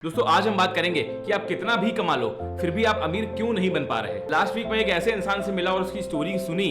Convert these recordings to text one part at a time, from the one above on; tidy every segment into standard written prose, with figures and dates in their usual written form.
दोस्तों आज हम बात करेंगे कि आप कितना भी कमा लो फिर भी आप अमीर क्यों नहीं बन पा रहे। लास्ट वीक मैं एक ऐसे इंसान से मिला और उसकी स्टोरी सुनी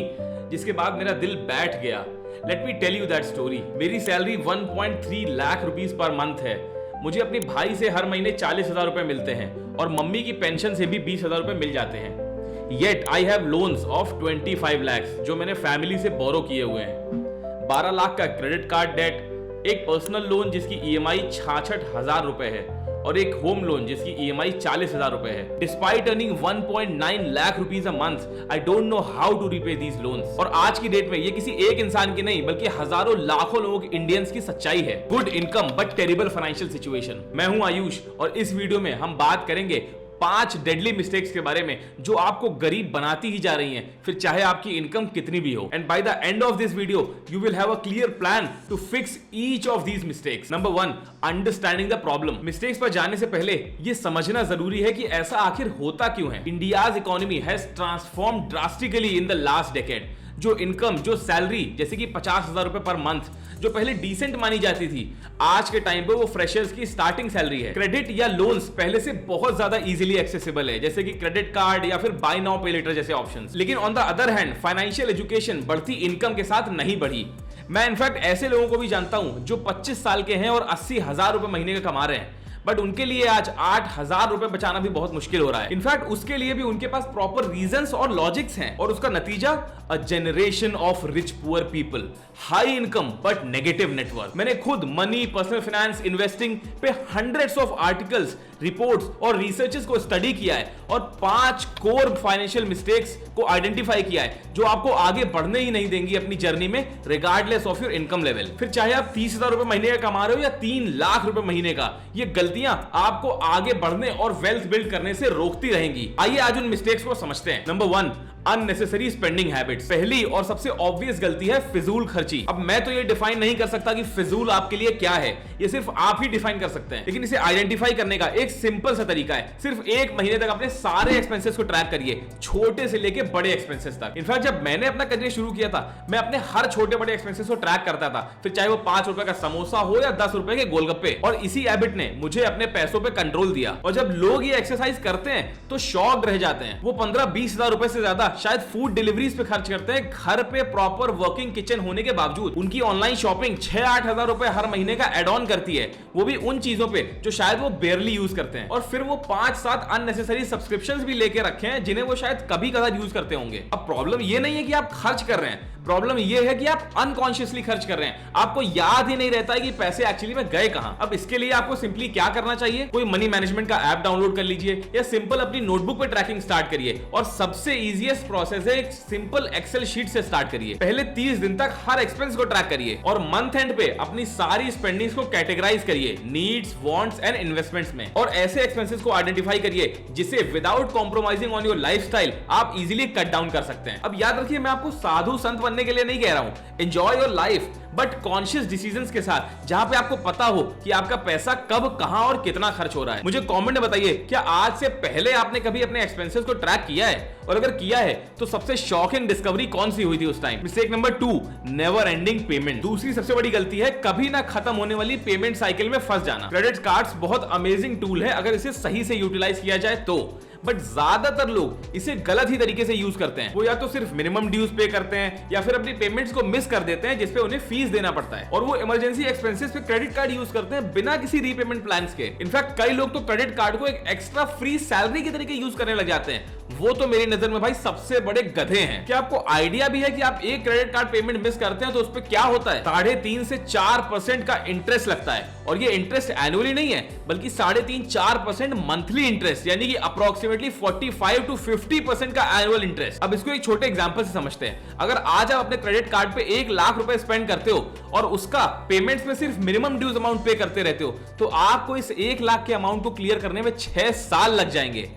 जिसके बाद मेरा दिल बैठ गया। Let me tell you that story. मेरी salary 1.3 lakh rupees per month है। मुझे अपने भाई से हर महीने 40,000 रुपए मिलते हैं और मम्मी की पेंशन से भी 20,000 रुपए मिल जाते हैं। Yet I have loans of 25 lakhs जो मैंने फैमिली से बोरो किए हुए हैं। 12 लाख का क्रेडिट कार्ड डेट, एक पर्सनल लोन जिसकी EMI 66,000 रुपए है और एक होम लोन जिसकी EMI 40,000 रुपए है। Despite earning 1.9 lakh rupees a month, I don't know how to repay these loans. और आज की डेट में ये किसी एक इंसान की नहीं बल्कि हजारों लाखों लोगों की इंडियंस की सच्चाई है। Good income but terrible financial situation. मैं हूं आयुष और इस वीडियो में हम बात करेंगे 5 डेडली मिस्टेक्स के बारे में जो आपको गरीब बनाती ही जा रही हैं, फिर चाहे आपकी इनकम कितनी भी हो। And by the end of this video you will have a clear plan to fix each of these mistakes. Number 1, understanding the problem. Mistakes पर जाने से पहले यह समझना जरूरी है कि ऐसा आखिर होता क्यों है। India's economy has transform drastically in the last decade. जो इनकम, जो सैलरी जैसे कि 50,000 रुपए पर मंथ जो पहले डिसेंट मानी जाती थी, आज के टाइम पे वो फ्रेशर्स की स्टार्टिंग सैलरी है। क्रेडिट या लोन्स पहले से बहुत ज्यादा इजीली एक्सेसिबल है, जैसे कि क्रेडिट कार्ड या फिर बाय नाउ पे लेटर जैसे ऑप्शंस। लेकिन on the other hand financial education बढ़ती इनकम के साथ नहीं बढ़ी। मैं इनफैक्ट ऐसे लोगों को भी जानता हूं जो 25 साल के हैं और 80,000 रुपए महीने का कमा रहे हैं, बट उनके लिए आज 8,000 रुपए बचाना भी बहुत मुश्किल हो रहा है। इनफैक्ट उसके लिए भी उनके पास प्रॉपर रीजंस और लॉजिक्स हैं और उसका नतीजा a generation of rich poor people, high income but negative network. मैंने खुद मनी, पर्सनल फाइनेंस, इन्वेस्टिंग पे हंड्रेड्स ऑफ आर्टिकल्स, रिपोर्ट्स और रिसर्चेस को स्टडी किया है और 5 कोर फाइनेंशियल मिस्टेक्स को आइडेंटिफाई किया है जो आपको आगे बढ़ने ही नहीं देंगी अपनी जर्नी में, regardless of your income level. फिर चाहे आप 30,000 रुपए महीने का कमा रहे हो या 3 लाख रुपए महीने का, ये गलतियां आपको आगे बढ़ने और वेल्थ बिल्ड करने से रोकती रहेंगी। आइए आज उन मिस्टेक्स को समझते हैं। Number 1, unnecessary spending habits. पहली और सबसे ऑब्वियस गलती है फिजूल खर्ची। अब मैं तो ये डिफाइन नहीं कर सकता कि फिजूल आपके लिए क्या है, ये सिर्फ आप ही डिफाइन कर सकते हैं, लेकिन इसे आइडेंटिफाई करने का एक सिंपल सा तरीका है। सिर्फ 1 महीने तक अपने सारे एक्सपेंसेस को ट्रैक करिए, छोटे से लेके बड़े एक्सपेंसेस तक। इनफैक्ट जब मैंने अपना करियर शुरू किया था, मैं अपने हर छोटे बड़े एक्सपेंसेस को ट्रैक करता था, फिर चाहे वो 5 रुपए का समोसा हो या 10 रुपए के गोलगप्पे। और इसी हैबिट ने मुझे अपने पैसों पे कंट्रोल दिया। और जब लोग ये एक्सरसाइज करते हैं तो शॉक रह जाते हैं। वो 15-20 हजार रुपए से ज्यादा शायद फूड डिलीवरीज पे खर्च करते हैं, घर पे प्रॉपर वर्किंग किचन होने के बावजूद। उनकी ऑनलाइन शॉपिंग 6-8 हजार रुपए हर महीने का एड ऑन करती है, वो भी उन चीजों पे जो शायद वो बेयरली यूज करते हैं। और फिर वो 5-7 अननेसेसरी सब्सक्रिप्शंस भी लेके रखे हैं जिन्हें वो शायद कभी कभार यूज करते होंगे। अब प्रॉब्लम ये नहीं है कि आप खर्च कर रहे हैं, प्रॉब्लम ये है कि आप अनकॉन्शियसली खर्च कर रहे हैं। आपको याद ही नहीं रहता है कि पैसे एक्चुअली में गए कहां। अब इसके लिए आपको सिंपली क्या करना चाहिए, कोई मनी मैनेजमेंट का ऐप डाउनलोड कर लीजिए या सिंपल अपनी नोटबुक पे ट्रैकिंग स्टार्ट करिए। और सबसे इजीएस्ट प्रोसेस है एक सिंपल एक्सेल शीट से स्टार्ट करिए। पहले 30 दिन तक हर एक्सपेंस को ट्रैक करिए और मंथ एंड पे अपनी सारी स्पेंडिंग्स को कैटेगराइज करिए नीड्स, वांट्स एंड इन्वेस्टमेंट्स में। और ऐसे एक्सपेंसेस को आइडेंटिफाई करिए जिसे without compromising on your lifestyle आप इजीली कट डाउन कर सकते हैं। अब याद रखिए, मैं आपको साधु संत बनने के लिए नहीं कह रहा हूं। Enjoy your life but conscious decisions के साथ, जहां पे आपको पता हो कि आपका पैसा कब, कहां और कितना खर्च हो रहा है। मुझे कमेंट में बताइए, क्या आज से पहले आपने कभी अपने एक्सपेंसेस को ट्रैक किया है? और अगर किया है तो सबसे शॉकिंग डिस्कवरी कौन सी हुई थी उस time? Mistake number 2, never ending payment. दूसरी सबसे बड़ी गलती है कभी ना खत्म होने वाली पेमेंट साइकिल में फंस जाना। क्रेडिट कार्ड्स बहुत अमेजिंग टूल है अगर इसे सही से यूटिलाइज किया जाए तो, बट ज्यादातर लोग इसे गलत ही तरीके से यूज करते हैं। वो या तो सिर्फ मिनिमम ड्यूज पे करते हैं या फिर अपनी पेमेंट्स को मिस कर देते हैं जिसपे उन्हें फीस देना पड़ता है। और वो इमरजेंसी एक्सपेंसेस पे क्रेडिट कार्ड यूज करते हैं बिना किसी रीपेमेंट प्लान्स के। इनफैक्ट कई लोग तो क्रेडिट कार्ड को एक एक्स्ट्रा फ्री सैलरी के तरीके यूज करने लग जाते हैं। वो तो मेरी नजर में भाई सबसे बड़े गधे हैं। क्या आपको आइडिया भी है कि आप एक क्रेडिट कार्ड पेमेंट मिस करते हैं तो उस पर क्या होता है? 3.5 से 4% का इंटरेस्ट लगता है। और ये इंटरेस्ट एनुअली नहीं है बल्कि 3.5-4% मंथली इंटरेस्ट, यानी कि अप्रोक्सीमेटली 45 to 50% का एनुअल इंटरेस्ट। अब इसको एक छोटे एग्जांपल से समझते हैं। अगर आज आप अपने क्रेडिट कार्ड पे 1 लाख रुपए स्पेंड करते हो और उसका पेमेंट्स में सिर्फ मिनिमम ड्यूज अमाउंट पे करते रहते हो, तो आपको इस 1 लाख के अमाउंट को क्लियर करने में 6 साल लग जाएंगे।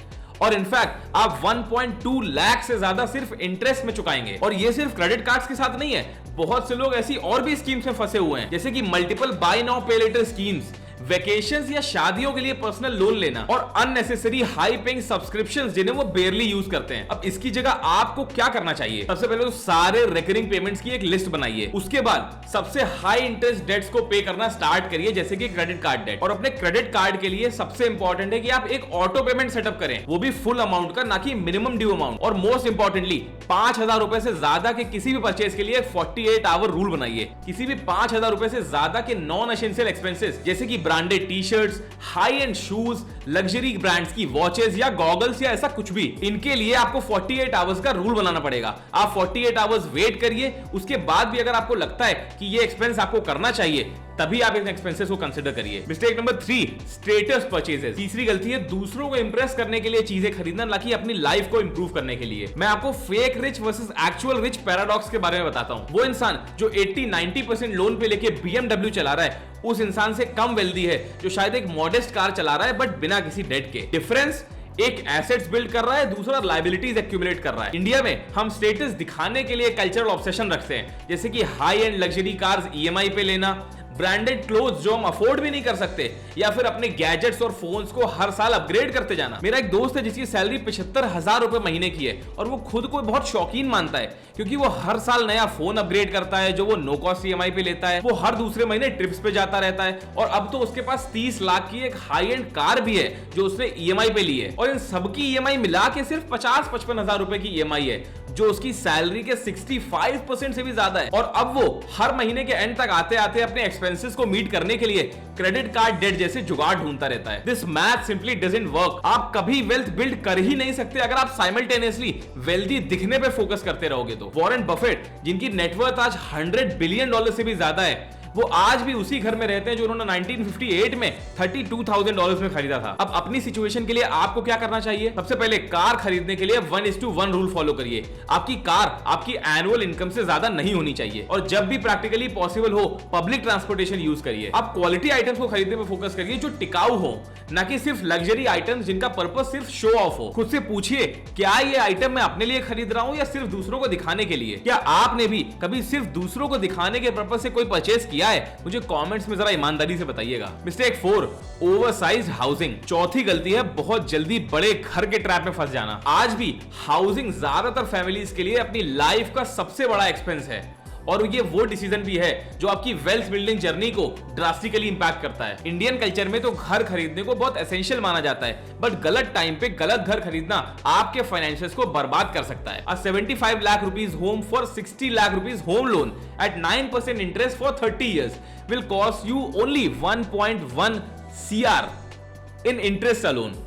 और इनफैक्ट आप 1.2 लाख से ज्यादा सिर्फ इंटरेस्ट में चुकाएंगे। और ये सिर्फ क्रेडिट कार्ड्स के साथ नहीं है, बहुत से लोग ऐसी और भी स्कीम्स में फंसे हुए हैं, जैसे कि मल्टीपल बाय नाउ पे लेटर स्कीम्स, वेकेशंस या शादियों के लिए पर्सनल लोन लेना और अननेसेसरी हाई पेइंग सब्सक्रिप्शंस जिन्हें वो बेयरली यूज करते हैं। अब इसकी जगह आपको क्या करना चाहिए? सबसे पहले तो सारे रिकरिंग पेमेंट्स की एक लिस्ट बनाइए। उसके बाद सबसे हाई इंटरेस्ट डेट्स को पे करना स्टार्ट करिए, जैसे कि क्रेडिट कार्ड डेट। और अपने क्रेडिट कार्ड के लिए सबसे इंपॉर्टेंट है कि आप एक ऑटो पेमेंट सेटअप करें, वो भी फुल अमाउंट का, ना कि मिनिमम ड्यू अमाउंट। और मोस्ट इंपॉर्टेंटली 5,000 रुपए से ज्यादा के किसी भी परचेज के लिए 48 आवर रूल बनाइए। किसी भी 5,000 रुपए से ज्यादा के नॉन एसेंशियल एक्सपेंसेस जैसे कि branded T shirts, high and shoes, luxury brands की वॉचेस या गॉगल्स या ऐसा कुछ भी, इनके लिए आपको 48 आवर्स का रूल बनाना पड़ेगा। आप 48 आवर्स वेट करिए। उसके बाद भी अगर आपको लगता है कि ये एक्सपेंस आपको करना चाहिए, तभी आप इन एक्सपेंसेस को कंसीडर करिए। Mistake number 3, status purchases. तीसरी गलती है दूसरों को इंप्रेस करने के लिए चीजें खरीदना, ना कि अपनी लाइफ को इंप्रूव करने के लिए। मैं आपको fake rich versus actual rich paradox के बारे में बताता हूं। वो इंसान जो 80-90% लोन पे लेके BMW चला रहा है, उस इंसान से कम वेल्दी है जो शायद एक मॉडेस्ट कार चला रहा है बट बिना किसी डेट के। डिफरेंस, एक एसेट्स बिल्ड कर रहा है, दूसरा लायबिलिटीज एक्यूमुलेट कर रहा है। इंडिया में हम स्टेटस दिखाने के लिए कल्चरल ऑब्सेशन रखते हैं, जैसे कि high and luxury cars EMI पे लेना, ब्रांडेड क्लोथ्स जो हम अफोर्ड भी नहीं कर सकते, या फिर अपने गैजेट्स और फोन्स को हर साल अपग्रेड करते जाना। मेरा एक दोस्त है जिसकी सैलरी 75,000 रुपए महीने की है और वो खुद को बहुत शौकीन मानता है, क्योंकि वो हर साल नया फोन अपग्रेड करता है जो वो नो कॉस्ट EMI पे लेता है। वो हर दूसरे महीने ट्रिप्स पे जाता रहता है और अब तो उसके पास 30 लाख की एक हाई एंड कार भी है जो उसने EMI पे ली है। और इन सबकी EMI मिला के सिर्फ 50-55,000 रुपए की EMI है, जो उसकी सैलरी के 65% से भी ज्यादा है। और अब वो हर महीने के एंड तक आते आते अपने एक्सपेंसेस को मीट करने के लिए क्रेडिट कार्ड डेट जैसे जुगाड़ ढूंढता रहता है। This math simply doesn't work. आप कभी वेल्थ बिल्ड कर ही नहीं सकते अगर आप साइमल्टेनियसली वेल्दी दिखने पे फोकस करते रहोगे तो। वॉरेन बफेट, जिनकी नेटवर्थ आज $100 बिलियन से भी ज्यादा है, वो आज भी उसी घर में रहते हैं जो उन्होंने 1958 में $32,000 में खरीदा था। अब अपनी सिचुएशन के लिए आपको क्या करना चाहिए? सबसे पहले कार खरीदने के लिए 1:1 रूल फॉलो करिए। आपकी कार आपकी एनुअल इनकम से ज्यादा नहीं होनी चाहिए और जब भी प्रैक्टिकली पॉसिबल हो पब्लिक ट्रांसपोर्टेशन यूज करिए। आप क्वालिटी आइटम्स को खरीदने पर फोकस करिए जो टिकाऊ हो, ना कि सिर्फ लग्जरी आइटम्स जिनका पर्पस सिर्फ शो ऑफ हो। खुद से पूछिए, क्या ये आइटम मैं अपने लिए खरीद रहा हूं या सिर्फ दूसरों को दिखाने के लिए? क्या आपने भी कभी सिर्फ दूसरों को दिखाने के पर्पस से कोई परचेज किया है? मुझे कमेंट्स में जरा ईमानदारी से बताइएगा। Mistake 4, oversized housing. चौथी गलती है बहुत जल्दी बड़े घर के ट्रैप में फंस जाना। आज भी हाउसिंग ज्यादातर फैमिलीज के लिए अपनी लाइफ का सबसे बड़ा एक्सपेंस है और ये वो डिसीजन भी है जो आपकी वेल्थ बिल्डिंग जर्नी को ड्रास्टिकली इंपैक्ट करता है। इंडियन कल्चर में तो घर खरीदने को बहुत एसेंशियल माना जाता है, बट गलत टाइम पे गलत घर खरीदना आपके फाइनेंशियल्स को बर्बाद कर सकता है। A 75 lakh rupees home for 60 lakh rupees home loan at 9% interest for 30 years will cost you only 1.1 CR in interest alone.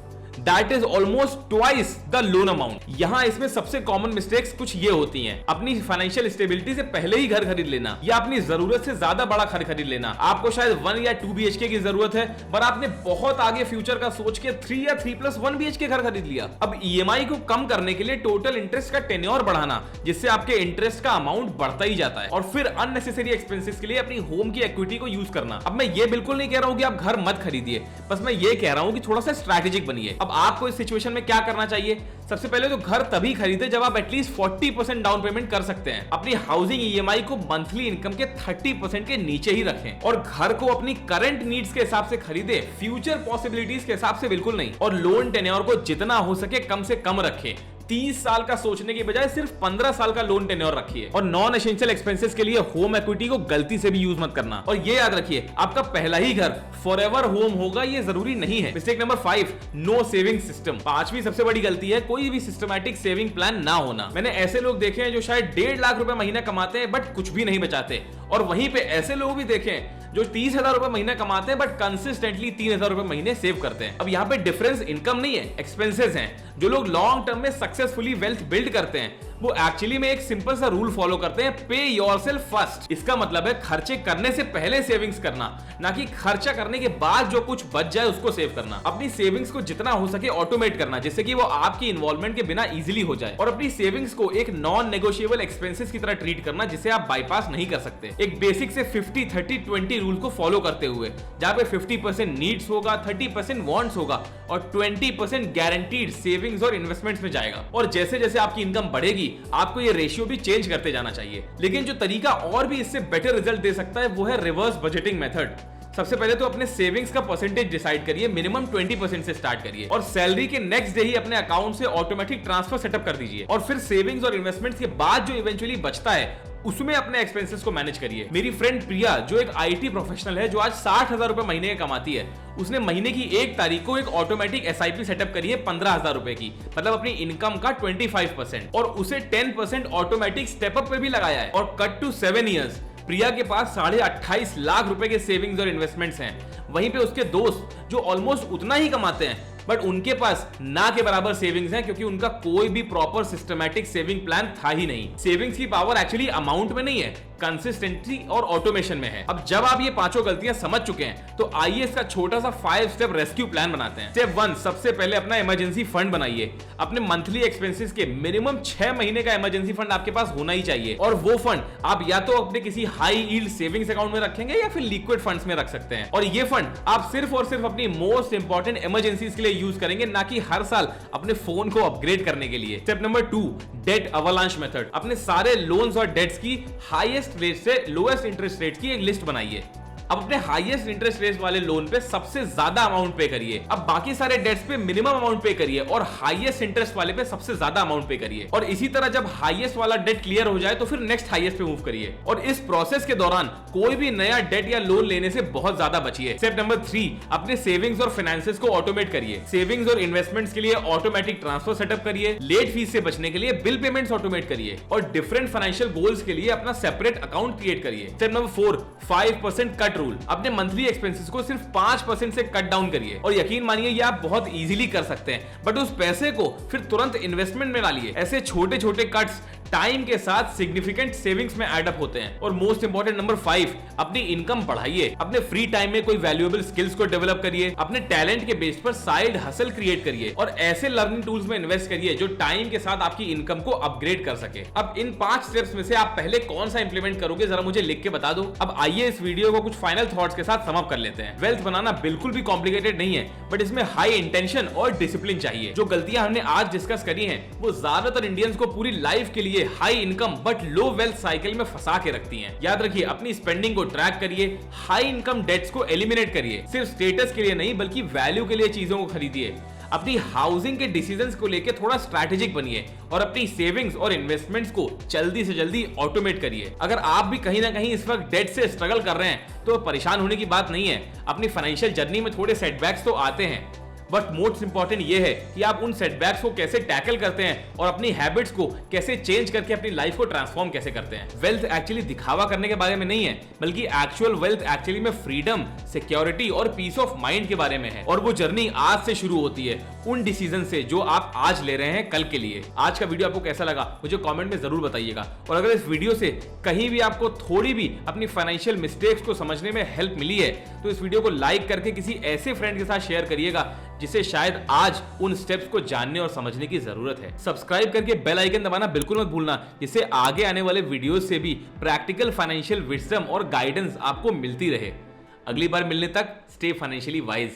That is almost twice the loan amount. यहाँ इसमें सबसे कॉमन मिस्टेक्स कुछ ये होती हैं। अपनी फाइनेंशियल स्टेबिलिटी से पहले ही घर खरीद लेना या अपनी जरूरत से ज्यादा बड़ा घर खरीद लेना। आपको शायद 1 या 2 BHK की जरूरत है, पर आपने बहुत आगे फ्यूचर का सोच के 3 या 3+1 BHK घर खरीद लिया। अब EMI को कम करने के लिए टोटल इंटरेस्ट का टेन्योर बढ़ाना, जिससे आपके इंटरेस्ट का अमाउंट बढ़ता ही जाता है। और फिर अननेसेसरी एक्सपेंसेस के लिए अपनी होम की इक्विटी को यूज करना। अब मैं ये बिल्कुल नहीं कह रहा हूं कि आप घर मत खरीदिए, बस मैं ये कह रहा हूं कि थोड़ा सा स्ट्रैटेजिक बनिए। अब आपको इस सिचुएशन में क्या करना चाहिए? सबसे पहले तो घर तभी खरीदे जब आप एटलीस्ट 40% डाउन पेमेंट कर सकते हैं। अपनी हाउसिंग EMI को मंथली इनकम के 30% के नीचे ही रखें और घर को अपनी करंट नीड्स के हिसाब से खरीदे, फ्यूचर पॉसिबिलिटीज के हिसाब से बिल्कुल नहीं। और लोन टेन्योर को जितना हो सके कम से कम रखें। 30 साल का सोचने की बजाय सिर्फ 15 साल का लोन टेन्योर रखिए। और नॉन एसेंशियल एक्सपेंसेस के लिए होम इक्विटी को गलती से भी यूज मत करना। और ये याद रखिए, आपका पहला ही घर फॉरएवर होम होगा ये जरूरी नहीं है। Mistake number 5, no saving system. 5वीं सबसे बड़ी गलती है कोई भी सिस्टमैटिक सेविंग प्लान ना होना। मैंने ऐसे लोग देखे हैं जो शायद 1.5 लाख रुपए महीना कमाते हैं बट कुछ भी नहीं बचाते, और वहीं पे ऐसे लोग भी देखे हैं जो 30,000 रुपए महीना कमाते हैं बट कंसिस्टेंटली 3,000 रुपए महीने सेव करते हैं। अब यहाँ पे डिफरेंस इनकम नहीं है, एक्सपेंसेस हैं। जो लोग लॉन्ग टर्म में सक्सेसफुली वेल्थ बिल्ड करते हैं वो एक्चुअली में एक सिंपल सा रूल फॉलो करते हैं, पे योरसेल्फ फर्स्ट। इसका मतलब है खर्चे करने से पहले सेविंग्स करना, ना कि खर्चा करने के बाद जो कुछ बच जाए उसको सेव करना। अपनी सेविंग्स को जितना हो सके ऑटोमेट करना, जिससे कि वो आपकी इन्वॉल्वमेंट के बिना इजीली हो जाए। और अपनी सेविंग्स को एक नॉन नेगोशिएबल एक्सपेंसेस की तरह ट्रीट करना, जिसे आप बाईपास नहीं कर सकते। एक बेसिक से 50-30-20 रूल को फॉलो करते हुए, जहां पे 50% नीड्स होगा, 30% वांट्स होगा और 20% गारंटीड सेविंग्स और इन्वेस्टमेंट्स में जाएगा। और जैसे जैसे आपकी इनकम बढ़ेगी आपको ये रेशियो भी चेंज करते जाना चाहिए। लेकिन जो तरीका और भी इससे बेटर रिजल्ट दे सकता है वो है रिवर्स बजटिंग मेथड। सबसे पहले तो अपने सेविंग्स का परसेंटेज डिसाइड करिए, मिनिमम 20% से स्टार्ट करिए और सैलरी के नेक्स्ट डे ही अपने अकाउंट से ऑटोमेटिक ट्रांसफर सेटअप कर दीजिए और फिर सेविंग्स और इन्वेस्टमेंट्स के बाद जो इवेंचुअली बचता है उसमें अपने एक्सपेंसेस को मैनेज करिए। मेरी फ्रेंड प्रिया जो एक आईटी प्रोफेशनल है, जो आज 60,000 रुपए महीने का कमाती है, उसने महीने की 1 तारीख को एक ऑटोमेटिक एसआईपी सेटअप करी है 15,000 रुपए की, मतलब अपनी इनकम का 25%, और उसे 10% ऑटोमेटिक स्टेप अप पे भी लगाया है। और कट टू 7 इयर्स प्रिया के पास 28.5 लाख रुपए के सेविंग्स और इन्वेस्टमेंट्स हैं। वहीं पे उसके दोस्त जो ऑलमोस्ट उतना ही कमाते हैं बट उनके पास ना के बराबर सेविंग्स हैं, क्योंकि उनका कोई भी प्रॉपर सिस्टमैटिक सेविंग प्लान था ही नहीं। सेविंग्स की पावर एक्चुअली अमाउंट में नहीं है, कंसिस्टेंसी और ऑटोमेशन में है। अब जब आप ये पांचों गलतियां समझ चुके हैं तो आइए इसका छोटा सा 5 स्टेप रेस्क्यू प्लान बनाते हैं। स्टेप 1, सबसे पहले अपना इमरजेंसी फंड बनाइए। अपने मंथली एक्सपेंसेस के मिनिमम 6 महीने का इमरजेंसी फंड आपके पास होना ही चाहिए, और वो फंड आप या तो अपने किसी हाई यील्ड सेविंग्स अकाउंट में रखेंगे या फिर लिक्विड फंड्स में रख सकते हैं। और ये फंड आप सिर्फ और सिर्फ अपनी मोस्ट इंपॉर्टेंट इमरजेंसीज के लिए यूज करेंगे, ना कि हर साल अपने फोन को अपग्रेड करने के लिए। Step number 2, debt avalanche method. अपने सारे लोन्स और डेट्स की हाईएस्ट रेट से लोएस्ट इंटरेस्ट रेट की एक लिस्ट बनाइए। अब अपने हाईएस्ट इंटरेस्ट रेट वाले लोन पे सबसे ज्यादा अमाउंट पे करिए। अब बाकी सारे डेट्स पे मिनिमम अमाउंट पे करिए और हाईएस्ट इंटरेस्ट वाले पे सबसे ज्यादा अमाउंट पे करिए। और इसी तरह जब हाईएस्ट वाला डेट क्लियर हो जाए तो फिर नेक्स्ट हाईएस्ट पे मूव करिए। और इस प्रोसेस के दौरान कोई भी नया डेट या लोन लेने से बहुत ज्यादा बचिए। स्टेप नंबर 3, अपने सेविंग्स और फाइनेंसेस को ऑटोमेट करिए। सेविंग्स और इन्वेस्टमेंट्स के लिए ऑटोमेटिक ट्रांसफर सेटअप करिए, लेट फीस से बचने के लिए बिल पेमेंट्स ऑटोमेट करिए और डिफरेंट फाइनेंशियल गोल्स के लिए अपना सेपरेट अकाउंट क्रिएट करिए। Step number 4, 5% cut rule. अपने मंथली एक्सपेंसेस को सिर्फ 5% से कट डाउन करिए और यकीन मानिए ये आप बहुत इजीली कर सकते हैं, बट उस पैसे को फिर तुरंत इन्वेस्टमेंट में डालिए। ऐसे छोटे छोटे कट्स टाइम के साथ सिग्निफिकेंट सेविंग्स में ऐड अप होते हैं। और मोस्ट इंपॉर्टेंट नंबर 5, अपनी इनकम बढ़ाइए। अपने फ्री टाइम में कोई वैल्यूएबल स्किल्स को डेवलप करिए, अपने टैलेंट के बेस पर साइड हसल क्रिएट करिए और ऐसे लर्निंग टूल्स में इन्वेस्ट करिए जो टाइम के साथ आपकी इनकम को अपग्रेड कर सके। अब इन 5 स्टेप्स में से आप पहले कौन सा इंप्लीमेंट करोगे, जरा मुझे लिख के बता दो। अब आइए इस वीडियो को कुछ फाइनल थॉट्स के साथ सम अप कर लेते हैं। वेल्थ बनाना बिल्कुल भी कॉम्प्लिकेटेड नहीं है, बट इसमें हाई इंटेंशन और डिसिप्लिन चाहिए। जो गलतियां हमने आज डिस्कस करी हैं वो ज्यादातर इंडियंस को पूरी लाइफ के लिए high income but low wealth cycle में फंसा के रखती हैं। याद रखिए, अपनी स्पेंडिंग को ट्रैक करिए, हाई इनकम डेट्स को एलिमिनेट करिए। सिर्फ स्टेटस के लिए नहीं बल्कि वैल्यू के लिए चीजों को खरीदिए। अपनी हाउसिंग के डिसीजंस को लेकर थोड़ा स्ट्रैटेजिक बनिए और अपनी सेविंग्स और इन्वेस्टमेंट्स को जल्दी से जल्दी ऑटोमेट करिए। अगर आप भी कहीं ना कहीं इस वक्त डेट से स्ट्रगल कर रहे हैं तो परेशान होने की बात नहीं है। अपनी फाइनेंशियल जर्नी में थोड़े सेटबैक्स तो आते हैं, बट मोस्ट इंपॉर्टेंट ये है कि आप उन सेटबैक्स को कैसे टैकल करते हैं और अपनी हैबिट्स को कैसे चेंज करके अपनी लाइफ को ट्रांसफॉर्म कैसे करते हैं। वेल्थ एक्चुअली दिखावा करने के बारे में नहीं है, बल्कि एक्चुअल वेल्थ एक्चुअली में फ्रीडम, सिक्योरिटी और पीस ऑफ माइंड के बारे में है। और वो जर्नी आज से शुरू होती है, उन डिसीजन से जो आप आज ले रहे हैं कल के लिए। आज का वीडियो आपको कैसा लगा मुझे कमेंट में जरूर बताइएगा। और अगर इस वीडियो से कहीं भी आपको थोड़ी भी अपनी फाइनेंशियल मिस्टेक्स को समझने में हेल्प मिली है तो इस वीडियो को लाइक करके किसी ऐसे फ्रेंड के साथ शेयर करिएगा जिसे शायद आज उन स्टेप्स को जानने और समझने की जरूरत है। सब्सक्राइब करके बेल आइकन दबाना बिल्कुल मत भूलना, जिससे आगे आने वाले वीडियोस से भी प्रैक्टिकल फाइनेंशियल विजडम और गाइडेंस आपको मिलती रहे। अगली बार मिलने तक स्टे फाइनेंशियली वाइज।